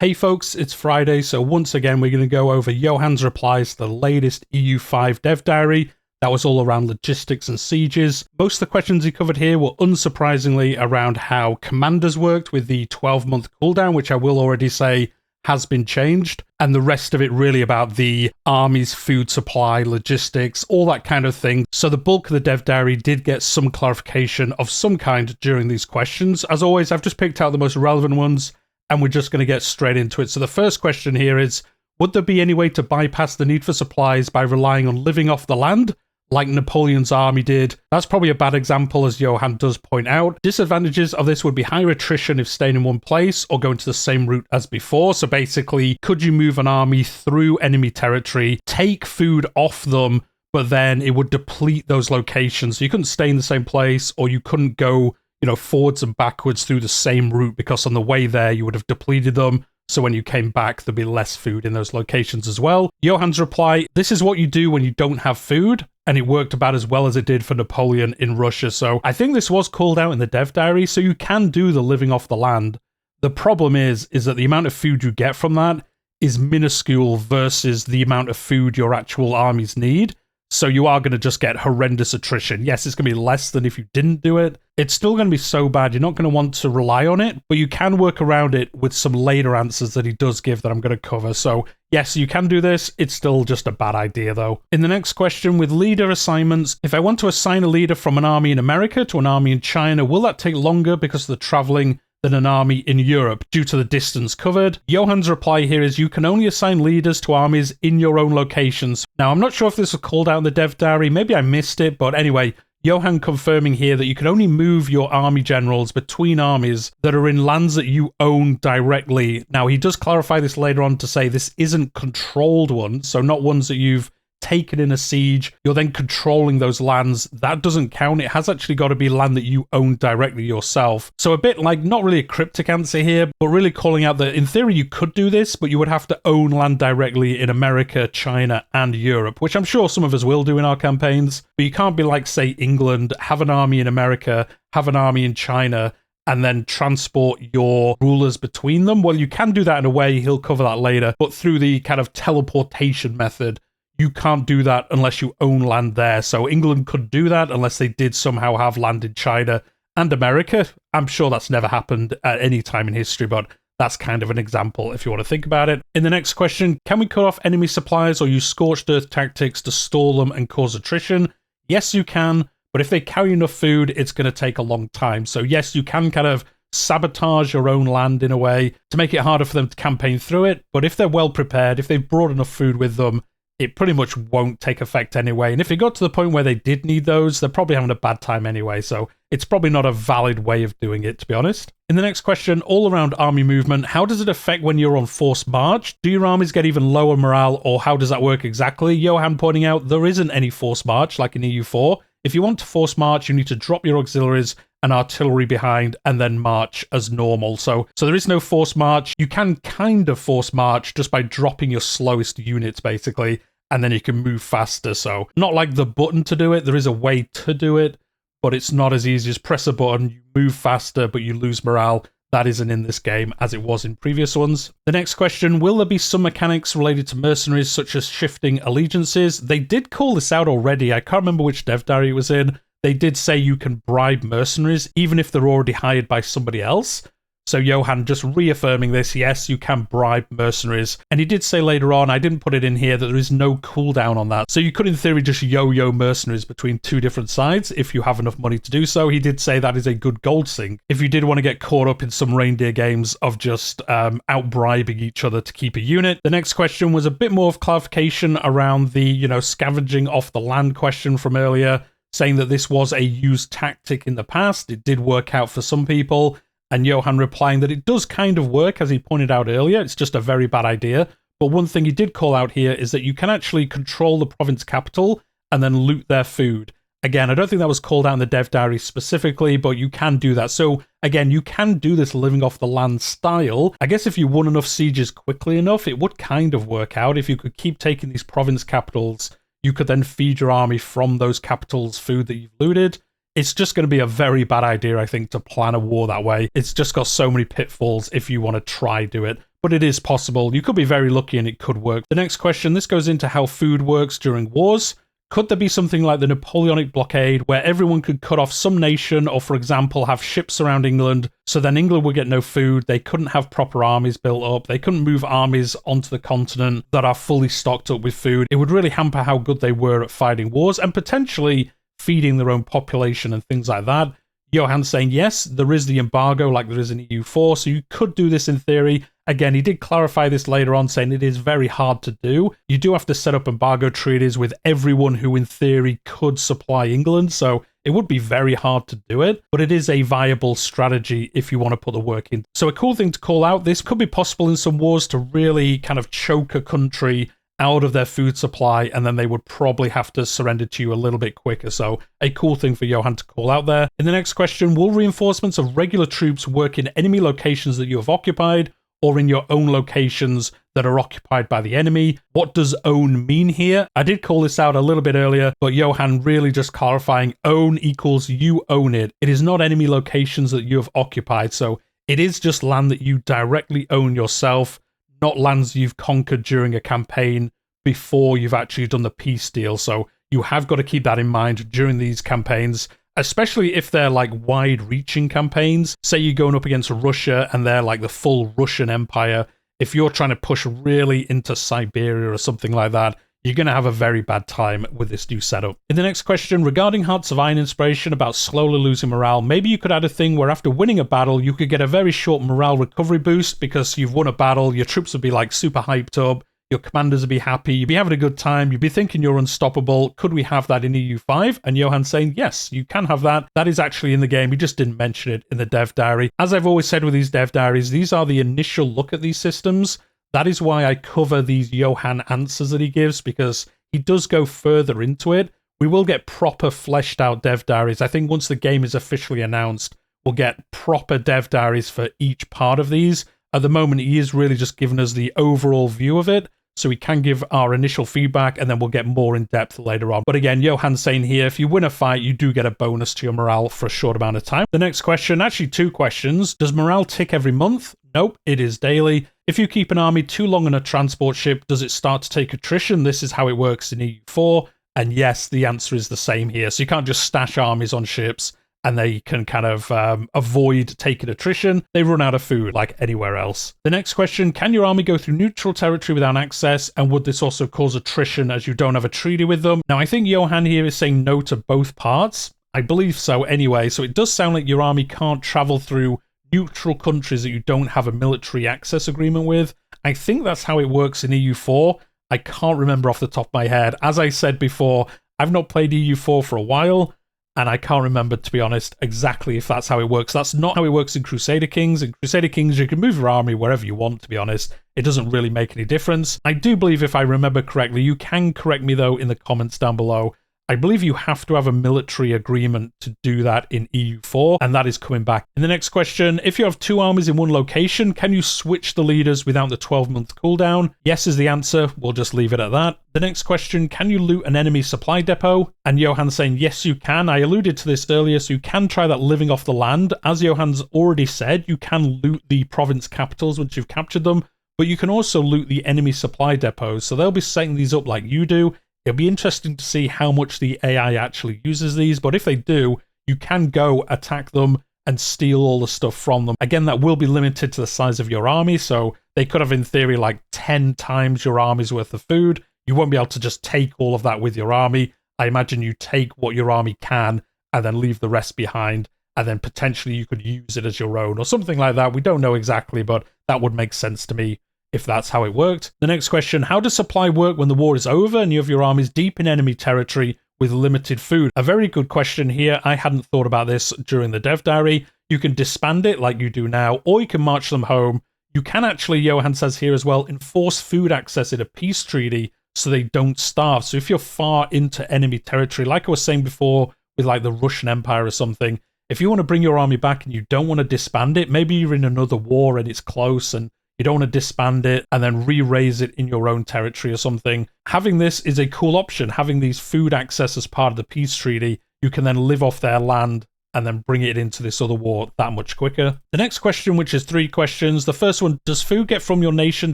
Hey folks, it's Friday, so once again we're going to go over Johan's replies to the latest EU5 dev diary. That was all around logistics and sieges. Most of the questions he covered here were unsurprisingly around how commanders worked with the 12-month cooldown, which I will already say has been changed, and the rest of it really about the army's food supply, logistics, all that kind of thing. So the bulk of the dev diary did get some clarification of some kind during these questions. As always, I've just picked out the most relevant ones, and we're just going to get straight into it. So the first question here is, would there be any way to bypass the need for supplies by relying on living off the land, like Napoleon's army did? That's probably a bad example, as Johan does point out. Disadvantages of this would be higher attrition if staying in one place or going to the same route as before. So basically, could you move an army through enemy territory, take food off them, but then it would deplete those locations? So you couldn't stay in the same place, or you couldn't go forwards and backwards through the same route, because on the way there you would have depleted them. So when you came back, there'd be less food in those locations as well. Johan's reply, this is what you do when you don't have food, and it worked about as well as it did for Napoleon in Russia. So I think this was called out in the dev diary, so you can do the living off the land. The problem is that the amount of food you get from that is minuscule versus the amount of food your actual armies need. So you are going to just get horrendous attrition. Yes, it's going to be less than if you didn't do it. It's still going to be so bad, you're not going to want to rely on it, but you can work around it with some later answers that he does give that I'm going to cover. So yes, you can do this. It's still just a bad idea, though. In the next question, with leader assignments, if I want to assign a leader from an army in America to an army in China, will that take longer because of the traveling than an army in Europe due to the distance covered? Johan's reply here is, you can only assign leaders to armies in your own locations. Now, I'm not sure if this was called out in the dev diary, maybe I missed it, but anyway, Johan confirming here that you can only move your army generals between armies that are in lands that you own directly. Now, he does clarify this later on to say this isn't controlled ones, so not ones that you've taken in a siege, you're then controlling those lands. That doesn't count. It has actually got to be land that you own directly yourself. So a bit like, not really a cryptic answer here, but really calling out that in theory you could do this, but you would have to own land directly in America, China, and Europe, which I'm sure some of us will do in our campaigns. But you can't be like, say, England, have an army in America, have an army in China, and then transport your rulers between them. Well, you can do that in a way, he'll cover that later, but through the kind of teleportation method, you can't do that unless you own land there. So England could do that unless they did somehow have land in China and America. I'm sure that's never happened at any time in history, but that's kind of an example if you want to think about it. In the next question, can we cut off enemy supplies or use scorched earth tactics to stall them and cause attrition? Yes, you can, but if they carry enough food, it's going to take a long time. So yes, you can kind of sabotage your own land in a way to make it harder for them to campaign through it. But if they're well prepared, if they've brought enough food with them, it pretty much won't take effect anyway. And if it got to the point where they did need those, they're probably having a bad time anyway. So it's probably not a valid way of doing it, to be honest. In the next question, all around army movement, how does it affect when you're on forced march? Do your armies get even lower morale, or how does that work exactly? Johan pointing out there isn't any forced march like in EU4. If you want to force march, you need to drop your auxiliaries and artillery behind and then march as normal. So there is no forced march. You can kind of force march just by dropping your slowest units, basically, and then you can move faster. So not like the button to do it. There is a way to do it, but it's not as easy as press a button, you move faster, but you lose morale. That isn't in this game as it was in previous ones. The next question, will there be some mechanics related to mercenaries such as shifting allegiances? They did call this out already. I can't remember which dev diary it was in. They did say you can bribe mercenaries even if they're already hired by somebody else. So Johan just reaffirming this, yes, you can bribe mercenaries. And he did say later on, I didn't put it in here, that there is no cooldown on that. So you could in theory just yo-yo mercenaries between two different sides if you have enough money to do so. He did say that is a good gold sink if you did want to get caught up in some reindeer games of just out-bribing each other to keep a unit. The next question was a bit more of clarification around the, scavenging off the land question from earlier, saying that this was a used tactic in the past. It did work out for some people. And Johan replying that it does kind of work, as he pointed out earlier. It's just a very bad idea. But one thing he did call out here is that you can actually control the province capital and then loot their food. Again, I don't think that was called out in the dev diary specifically, but you can do that. So again, you can do this living off the land style. I guess if you won enough sieges quickly enough, it would kind of work out. If you could keep taking these province capitals, you could then feed your army from those capitals food that you've looted. It's just going to be a very bad idea, I think, to plan a war that way. It's just got so many pitfalls if you want to try do it. but it is possible. You could be very lucky and it could work. The next question, this goes into how food works during wars. Could there be something like the Napoleonic blockade where everyone could cut off some nation or, for example, have ships around England so then England would get no food, they couldn't have proper armies built up, they couldn't move armies onto the continent that are fully stocked up with food. It would really hamper how good they were at fighting wars and potentially feeding their own population and things like that. Johan saying, yes, there is the embargo like there is in EU4, so you could do this in theory. Again, he did clarify this later on, saying it is very hard to do. You do have to set up embargo treaties with everyone who in theory could supply England, so it would be very hard to do it, but it is a viable strategy if you want to put the work in. So a cool thing to call out, this could be possible in some wars to really kind of choke a country out of their food supply, and then they would probably have to surrender to you a little bit quicker. So a cool thing for Johan to call out there. In the next question, will reinforcements of regular troops work in enemy locations that you have occupied or in your own locations that are occupied by the enemy? What does own mean here? I did call this out a little bit earlier, but Johan really just clarifying own equals you own it. It is not enemy locations that you have occupied. So it is just land that you directly own yourself, not lands you've conquered during a campaign before you've actually done the peace deal. So you have got to keep that in mind during these campaigns, especially if they're like wide-reaching campaigns. Say you're going up against Russia and they're like the full Russian Empire. If you're trying to push really into Siberia or something like that, you're going to have a very bad time with this new setup. In the next question, regarding Hearts of Iron inspiration about slowly losing morale, maybe you could add a thing where after winning a battle, you could get a very short morale recovery boost because you've won a battle, your troops would be like super hyped up, your commanders would be happy, you'd be having a good time, you'd be thinking you're unstoppable. Could we have that in EU5? And Johan saying, yes, you can have that. That is actually in the game. He just didn't mention it in the dev diary. As I've always said with these dev diaries, these are the initial look at these systems. That is why I cover these Johan answers that he gives, because he does go further into it. We will get proper fleshed out dev diaries. I think once the game is officially announced, we'll get proper dev diaries for each part of these. At the moment, he is really just giving us the overall view of it, so we can give our initial feedback and then we'll get more in depth later on. But again, Johan's saying here, if you win a fight, you do get a bonus to your morale for a short amount of time. The next question, actually 2 questions. Does morale tick every month? Nope, it is daily. If you keep an army too long on a transport ship, does it start to take attrition? This is how it works in EU4. And yes, the answer is the same here. So you can't just stash armies on ships and they can kind of avoid taking attrition. They run out of food like anywhere else. The next question, can your army go through neutral territory without access? And would this also cause attrition as you don't have a treaty with them? Now, I think Johan here is saying no to both parts. I believe so anyway. So it does sound like your army can't travel through neutral countries that you don't have a military access agreement with. I think that's how it works in EU4. I can't remember off the top of my head. As I said before, I've not played EU4 for a while, and I can't remember, to be honest, exactly if that's how it works. That's not how it works in Crusader Kings. In Crusader Kings, you can move your army wherever you want, to be honest. It doesn't really make any difference. I do believe, if I remember correctly, you can correct me, though, in the comments down below. I believe you have to have a military agreement to do that in EU4, and that is coming back. In the next question, if you have 2 armies in one location, can you switch the leaders without the 12-month cooldown? Yes is the answer. We'll just leave it at that. The next question, can you loot an enemy supply depot? And Johan saying, yes, you can. I alluded to this earlier, so you can try that living off the land. As Johan's already said, you can loot the province capitals once you've captured them, but you can also loot the enemy supply depots. So they'll be setting these up like you do. It'll be interesting to see how much the AI actually uses these, but if they do, you can go attack them and steal all the stuff from them. Again, that will be limited to the size of your army, so they could have, in theory, like 10 times your army's worth of food. You won't be able to just take all of that with your army. I imagine you take what your army can and then leave the rest behind, and then potentially you could use it as your own or something like that. We don't know exactly, but that would make sense to me if that's how it worked. The next question, how does supply work when the war is over and you have your armies deep in enemy territory with limited food? A very good question here. I hadn't thought about this during the dev diary. You can disband it like you do now, or you can march them home. You can actually, Johan says here as well, enforce food access in a peace treaty so they don't starve. So if you're far into enemy territory, like I was saying before with like the Russian Empire or something, if you want to bring your army back and you don't want to disband it, maybe you're in another war and it's close and you don't want to disband it and then re-raise it in your own territory or something. Having this is a cool option. Having these food access as part of the peace treaty, you can then live off their land and then bring it into this other war that much quicker. The next question, which is 3 questions. The first one, does food get from your nation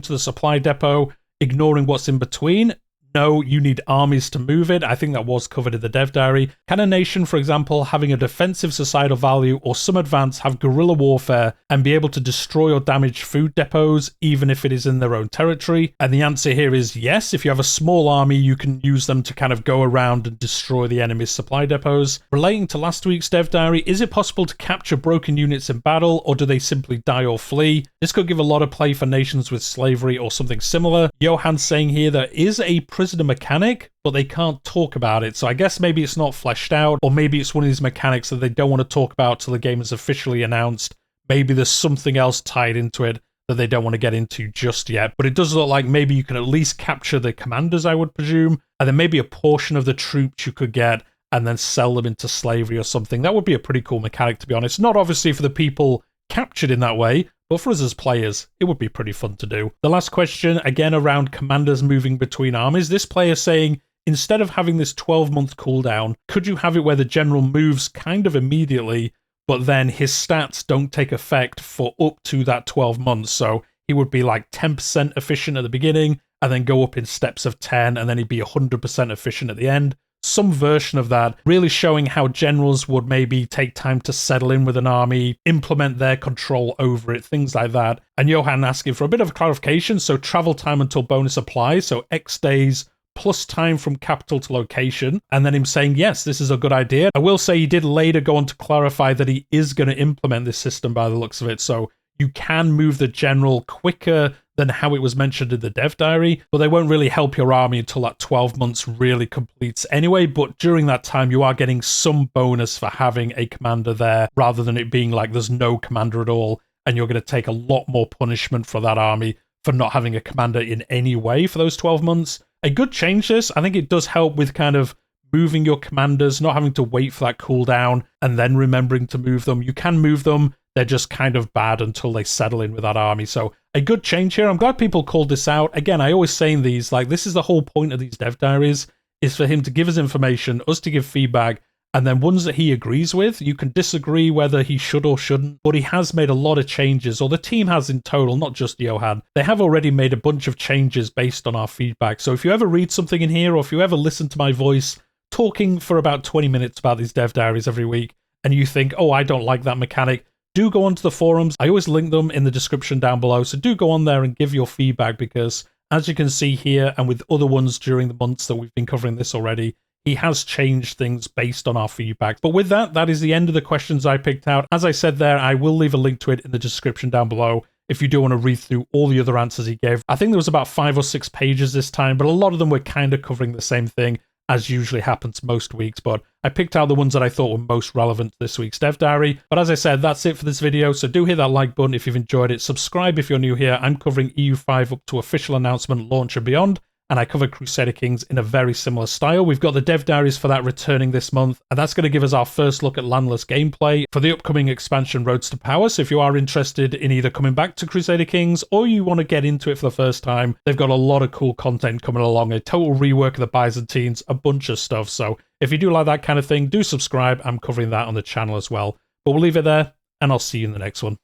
to the supply depot, ignoring what's in between? No, you need armies to move it. I think that was covered in the dev diary. Can a nation, for example, having a defensive societal value or some advance have guerrilla warfare and be able to destroy or damage food depots, even if it is in their own territory? And the answer here is yes. If you have a small army, you can use them to kind of go around and destroy the enemy's supply depots. Relating to last week's dev diary, is it possible to capture broken units in battle, or do they simply die or flee? This could give a lot of play for nations with slavery or something similar. Johan's saying here there is a prisoner mechanic, but they can't talk about it. So I guess maybe it's not fleshed out, or maybe it's one of these mechanics that they don't want to talk about till the game is officially announced. Maybe there's something else tied into it that they don't want to get into just yet. But it does look like maybe you can at least capture the commanders, I would presume, and then maybe a portion of the troops you could get and then sell them into slavery or something. That would be a pretty cool mechanic, to be honest. Not obviously for the people captured in that way, but for us as players, it would be pretty fun to do. The last question, again around commanders moving between armies. This player saying, instead of having this 12-month cooldown, could you have it where the general moves kind of immediately, but then his stats don't take effect for up to that 12 months? So he would be like 10% efficient at the beginning, and then go up in steps of 10, and then he'd be 100% efficient at the end. Some version of that, really showing how generals would maybe take time to settle in with an army, implement their control over it, things like that. And Johan asking for a bit of clarification, so travel time until bonus applies, so X days plus time from capital to location, and then him saying, yes, this is a good idea. I will say he did later go on to clarify that he is going to implement this system by the looks of it, so you can move the general quicker than how it was mentioned in the dev diary, but they won't really help your army until that 12 months really completes anyway. But during that time, you are getting some bonus for having a commander there, rather than it being like there's no commander at all, and you're going to take a lot more punishment for that army for not having a commander in any way for those 12 months. A good change this. I think it does help with kind of moving your commanders, not having to wait for that cooldown and then remembering to move them. You can move them. They're just kind of bad until they settle in with that army. So a good change here. I'm glad people called this out. Again, I always say in these, like, this is the whole point of these dev diaries, is for him to give us information, us to give feedback, and then ones that he agrees with. You can disagree whether he should or shouldn't, but he has made a lot of changes, or the team has in total, not just Johan. They have already made a bunch of changes based on our feedback. So if you ever read something in here, or if you ever listen to my voice talking for about 20 minutes about these dev diaries every week, and you think, oh, I don't like that mechanic, do go onto the forums. I always link them in the description down below, so do go on there and give your feedback, because as you can see here, and with other ones during the months that we've been covering this already, he has changed things based on our feedback. But with that, that is the end of the questions I picked out. As I said there, I will leave a link to it in the description down below if you do want to read through all the other answers he gave. I think there was about 5 or 6 pages this time, but a lot of them were kind of covering the same thing, as usually happens most weeks, but I picked out the ones that I thought were most relevant to this week's dev diary. But as I said, that's it for this video, so do hit that like button if you've enjoyed it, subscribe if you're new here. I'm covering EU5 up to official announcement, launch and beyond, and I covered Crusader Kings in a very similar style. We've got the dev diaries for that returning this month, and that's going to give us our first look at landless gameplay for the upcoming expansion Roads to Power. So if you are interested in either coming back to Crusader Kings or you want to get into it for the first time, they've got a lot of cool content coming along, a total rework of the Byzantines, a bunch of stuff. So if you do like that kind of thing, do subscribe. I'm covering that on the channel as well. But we'll leave it there, and I'll see you in the next one.